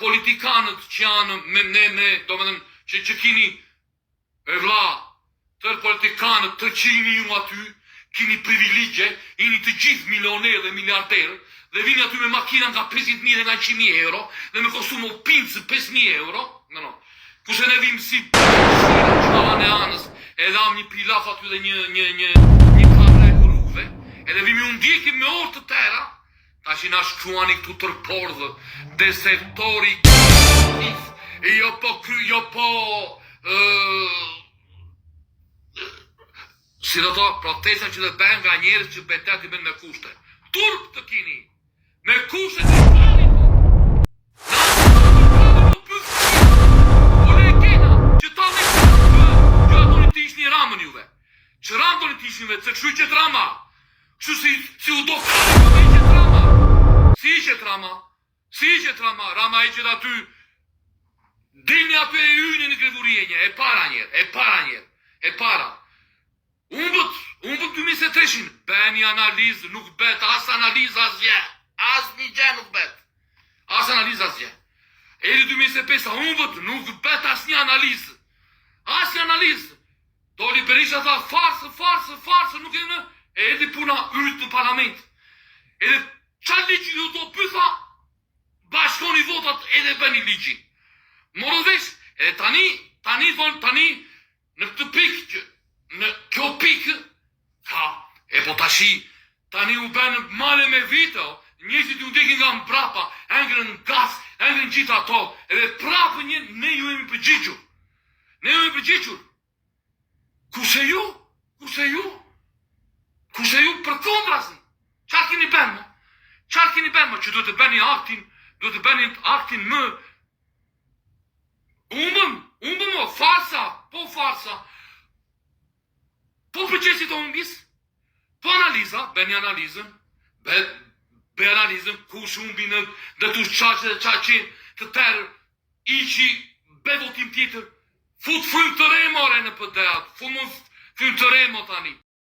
politikanët që janë do më thënë, që kini, e vla, tërë politikanët, të qini ju aty, kini privilegje, jini të gjithë milionerë dhe miliarderë, dhe vini aty me makina nga 50.000 dhe nga 100.000 euro, dhe me kostumo pincë 5.000 euro, kurse ne vim si qara në anës, edhe am një pilaf aty dhe një kare rrugëve, edhe vimi unë ndjekim me orë të tëra, ta që na shkruani këtu tërpordhë, dhe sektori si do to, protesta që dhe ben nga njerës që betet i ben me kushte. Turp të kini, me kushte të planit. Që ta me që atoni të ishni ramën juve. Që ramën të ishni juve, që këshu i qëtë rama. Këshu si u do kërë, i qëtë rama. Si i qëtë rama, rama i qëtë aty. Dilni aty e yni në grevurije një, e para. Umbët 2003, ben një analizë, nuk bet, as analizë asgje, as një gje nuk bet. As analizë asgje. Edi 2005, umbët nuk bet as një analizë. Doli Berisha tha, farsë, nuk e në, edi puna ytë në parlament. Edhe qatë ligjë ju do pytha, bashkoni votat edhe bëni ligjin. Morëvesh, edhe tani, në këtë pikë, në kjo pikë, e po tashi, tani u benë male me vite, njësit ju ndekin nga mbrapa, engrën në gas, engrën gjitha ato, edhe prapë ne ju jemi përgjigjur. Kushe ju për kondrasën, qarë kini benë, që duhet të bëni aktin më, umbëm o, farsa, po procesit të umbis, po analiza, be analizën, kush umbi në dhe të qaqe dhe qaqe të terë, iqi, be votim tjetër, fut frymë të remore në pëdeat, frymë të remo tani.